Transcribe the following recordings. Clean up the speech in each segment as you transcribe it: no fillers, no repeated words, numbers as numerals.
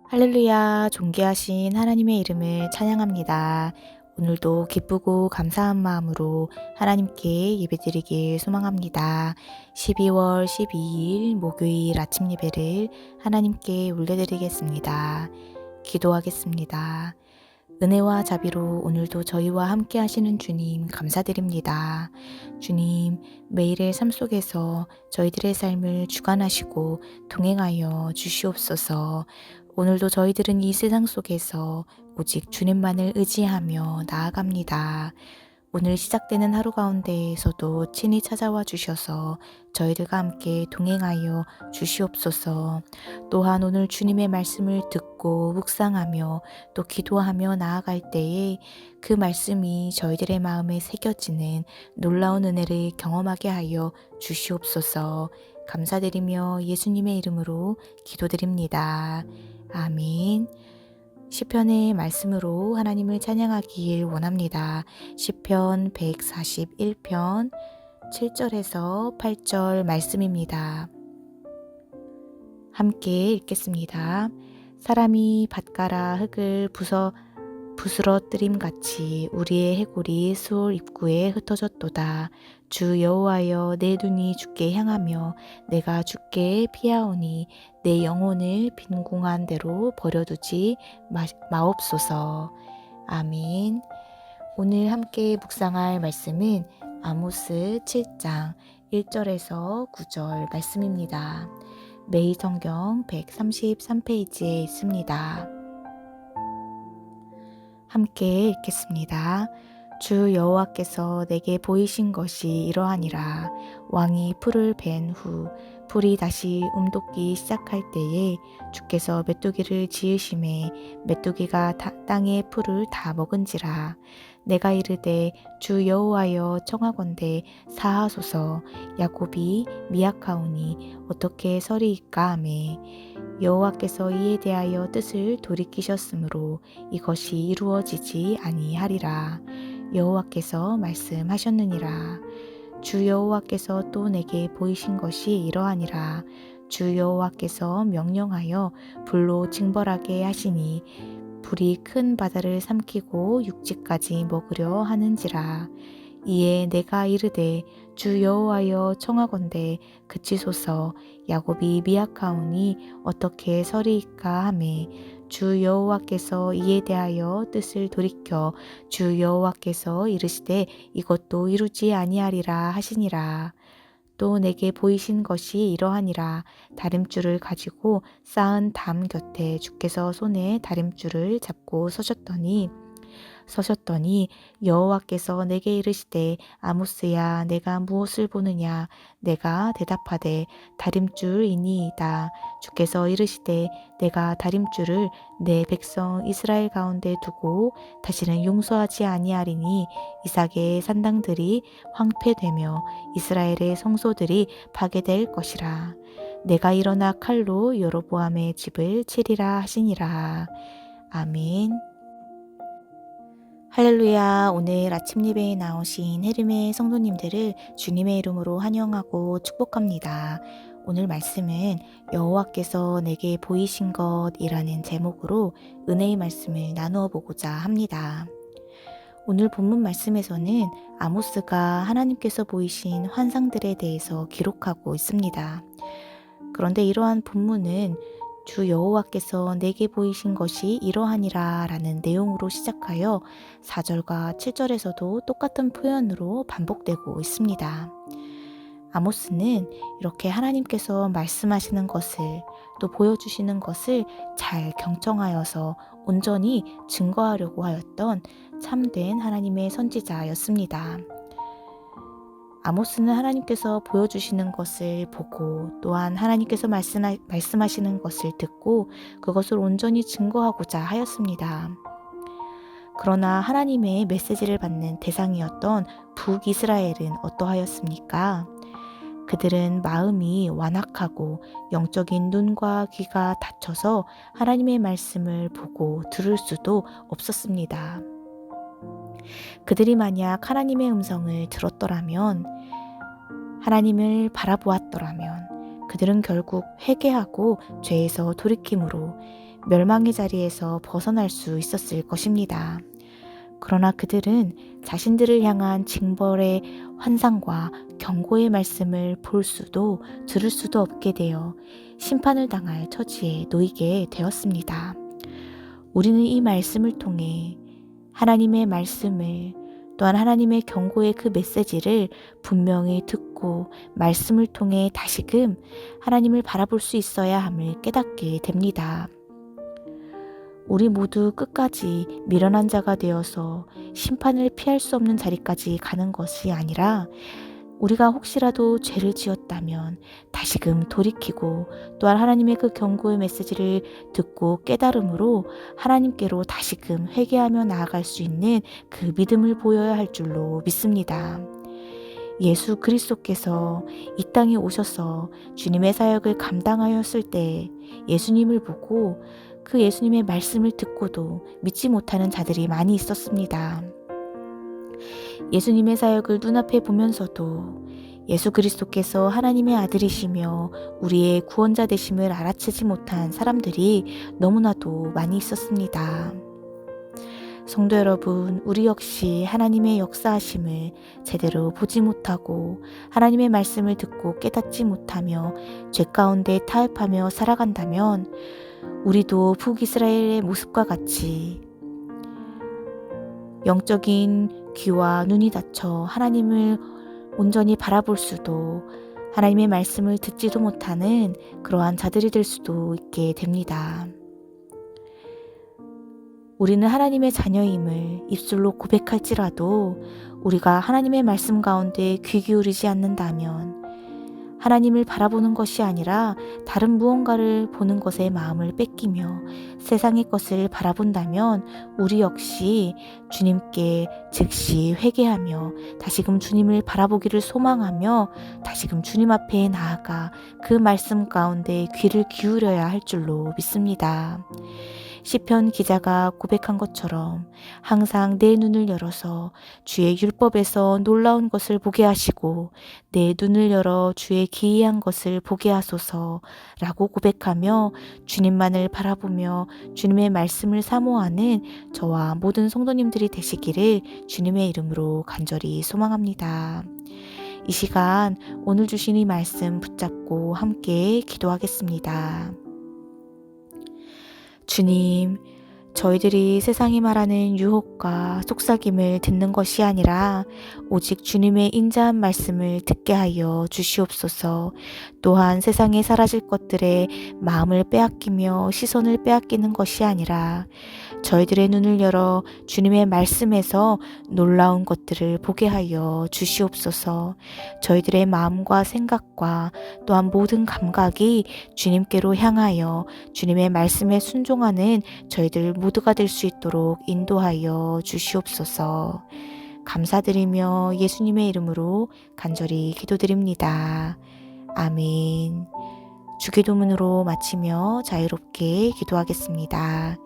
할렐루야, 존귀하신 하나님의 이름을 찬양합니다. 오늘도 기쁘고 감사한 마음으로 하나님께 예배드리길 소망합니다. 12월 12일 목요일 아침 예배를 하나님께 올려드리겠습니다. 기도하겠습니다. 은혜와 자비로 오늘도 저희와 함께 하시는 주님 감사드립니다. 주님, 매일의 삶 속에서 저희들의 삶을 주관하시고 동행하여 주시옵소서. 오늘도 저희들은 이 세상 속에서 오직 주님만을 의지하며 나아갑니다. 오늘 시작되는 하루 가운데에서도 친히 찾아와 주셔서 저희들과 함께 동행하여 주시옵소서. 또한 오늘 주님의 말씀을 듣고 묵상하며 또 기도하며 나아갈 때에 그 말씀이 저희들의 마음에 새겨지는 놀라운 은혜를 경험하게 하여 주시옵소서. 감사드리며 예수님의 이름으로 기도드립니다. 아멘. 시편의 말씀으로 하나님을 찬양하길 원합니다. 시편 141편 7절에서 8절 말씀입니다. 함께 읽겠습니다. 사람이 밭가라 흙을 부스러뜨림같이 우리의 해골이 수올 입구에 흩어졌도다. 주 여호와여, 내 눈이 주께 향하며 내가 주께 피하오니 내 영혼을 빈궁한 대로 버려두지 마옵소서. 아멘. 오늘 함께 묵상할 말씀은 아모스 7장 1절에서 9절 말씀입니다. 매일 성경 133페이지에 있습니다. 함께 읽겠습니다. 주 여호와께서 내게 보이신 것이 이러하니라. 왕이 풀을 벤 후 풀이 다시 움돋기 시작할 때에 주께서 메뚜기를 지으심에 메뚜기가 땅의 풀을 다 먹은지라. 내가 이르되 주 여호와여 청하건대 사하소서. 야곱이 미약하오니 어떻게 서리이까 하매 여호와께서 이에 대하여 뜻을 돌이키셨으므로 이것이 이루어지지 아니하리라. 여호와께서 말씀하셨느니라. 주 여호와께서 또 내게 보이신 것이 이러하니라. 주 여호와께서 명령하여 불로 징벌하게 하시니 불이 큰 바다를 삼키고 육지까지 먹으려 하는지라. 이에 내가 이르되 주 여호와여 청하건대 그치소서. 야곱이 미약하오니 어떻게 서리이까 하매 주 여호와께서 이에 대하여 뜻을 돌이켜 주 여호와께서 이르시되 이것도 이루지 아니하리라 하시니라. 또 내게 보이신 것이 이러하니라. 다림줄을 가지고 쌓은 담 곁에 주께서 손에 다림줄을 잡고 서셨더니 여호와께서 내게 이르시되 아모스야, 내가 무엇을 보느냐? 내가 대답하되 다림줄이니이다. 주께서 이르시되 내가 다림줄을 내 백성 이스라엘 가운데 두고 다시는 용서하지 아니하리니 이삭의 산당들이 황폐되며 이스라엘의 성소들이 파괴될 것이라. 내가 일어나 칼로 여로보암의 집을 치리라 하시니라. 아멘. 할렐루야. 오늘 아침 예배에 나오신 헤름의 성도님들을 주님의 이름으로 환영하고 축복합니다. 오늘 말씀은 여호와께서 내게 보이신 것이라는 제목으로 은혜의 말씀을 나누어 보고자 합니다. 오늘 본문 말씀에서는 아모스가 하나님께서 보이신 환상들에 대해서 기록하고 있습니다. 그런데 이러한 본문은 주 여호와께서 내게 보이신 것이 이러하니라 라는 내용으로 시작하여 4절과 7절에서도 똑같은 표현으로 반복되고 있습니다. 아모스는 이렇게 하나님께서 말씀하시는 것을 또 보여주시는 것을 잘 경청하여서 온전히 증거하려고 하였던 참된 하나님의 선지자였습니다. 아모스는 하나님께서 보여주시는 것을 보고 또한 하나님께서 말씀하시는 것을 듣고 그것을 온전히 증거하고자 하였습니다. 그러나 하나님의 메시지를 받는 대상이었던 북이스라엘은 어떠하였습니까? 그들은 마음이 완악하고 영적인 눈과 귀가 닫혀서 하나님의 말씀을 보고 들을 수도 없었습니다. 그들이 만약 하나님의 음성을 들었더라면, 하나님을 바라보았더라면 그들은 결국 회개하고 죄에서 돌이킴으로 멸망의 자리에서 벗어날 수 있었을 것입니다. 그러나 그들은 자신들을 향한 징벌의 환상과 경고의 말씀을 볼 수도 들을 수도 없게 되어 심판을 당할 처지에 놓이게 되었습니다. 우리는 이 말씀을 통해 하나님의 말씀을 또한 하나님의 경고의 그 메시지를 분명히 듣고 말씀을 통해 다시금 하나님을 바라볼 수 있어야 함을 깨닫게 됩니다. 우리 모두 끝까지 미련한 자가 되어서 심판을 피할 수 없는 자리까지 가는 것이 아니라 우리가 혹시라도 죄를 지었다면 다시금 돌이키고 또한 하나님의 그 경고의 메시지를 듣고 깨달음으로 하나님께로 다시금 회개하며 나아갈 수 있는 그 믿음을 보여야 할 줄로 믿습니다. 예수 그리스도께서 이 땅에 오셔서 주님의 사역을 감당하였을 때 예수님을 보고 그 예수님의 말씀을 듣고도 믿지 못하는 자들이 많이 있었습니다. 예수님의 사역을 눈앞에 보면서도 예수 그리스도께서 하나님의 아들이시며 우리의 구원자 되심을 알아채지 못한 사람들이 너무나도 많이 있었습니다. 성도 여러분, 우리 역시 하나님의 역사하심을 제대로 보지 못하고 하나님의 말씀을 듣고 깨닫지 못하며 죄 가운데 타협하며 살아간다면 우리도 북이스라엘의 모습과 같이 영적인 귀와 눈이 닫혀 하나님을 온전히 바라볼 수도 하나님의 말씀을 듣지도 못하는 그러한 자들이 될 수도 있게 됩니다. 우리는 하나님의 자녀임을 입술로 고백할지라도 우리가 하나님의 말씀 가운데 귀 기울이지 않는다면 하나님을 바라보는 것이 아니라 다른 무언가를 보는 것에 마음을 뺏기며 세상의 것을 바라본다면 우리 역시 주님께 즉시 회개하며 다시금 주님을 바라보기를 소망하며 다시금 주님 앞에 나아가 그 말씀 가운데 귀를 기울여야 할 줄로 믿습니다. 시편 기자가 고백한 것처럼 항상 내 눈을 열어서 주의 율법에서 놀라운 것을 보게 하시고 내 눈을 열어 주의 기이한 것을 보게 하소서라고 고백하며 주님만을 바라보며 주님의 말씀을 사모하는 저와 모든 성도님들이 되시기를 주님의 이름으로 간절히 소망합니다. 이 시간 오늘 주신 이 말씀 붙잡고 함께 기도하겠습니다. 주님, 저희들이 세상이 말하는 유혹과 속삭임을 듣는 것이 아니라 오직 주님의 인자한 말씀을 듣게 하여 주시옵소서. 또한 세상에 사라질 것들에 마음을 빼앗기며 시선을 빼앗기는 것이 아니라 저희들의 눈을 열어 주님의 말씀에서 놀라운 것들을 보게 하여 주시옵소서. 저희들의 마음과 생각과 또한 모든 감각이 주님께로 향하여 주님의 말씀에 순종하는 저희들 모두가 될 수 있도록 인도하여 주시옵소서. 감사드리며 예수님의 이름으로 간절히 기도드립니다. 아멘. 주기도문으로 마치며 자유롭게 기도하겠습니다.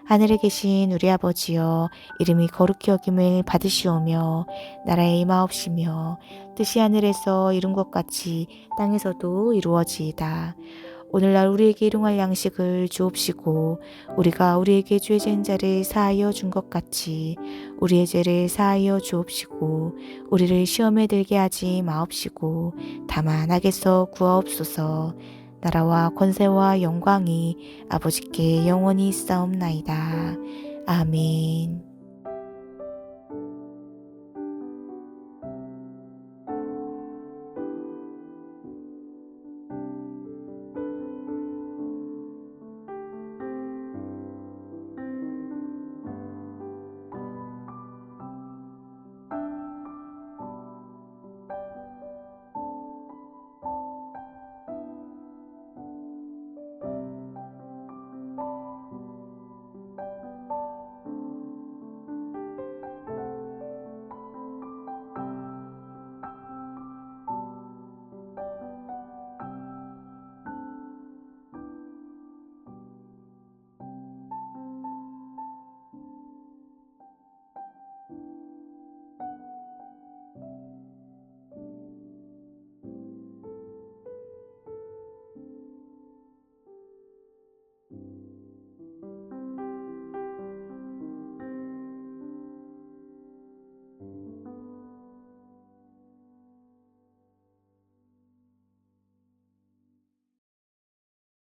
하늘에 계신 우리 아버지여, 이름이 거룩히 여김을 받으시오며 나라의 임하옵시며 뜻이 하늘에서 이룬 것 같이 땅에서도 이루어지이다. 오늘날 우리에게 일용할 양식을 주옵시고 우리가 우리에게 죄 지은 자를 사하여 준 것 같이 우리의 죄를 사하여 주옵시고 우리를 시험에 들게 하지 마옵시고 다만 악에서 구하옵소서. 나라와 권세와 영광이 아버지께 영원히 있사옵나이다. 아멘.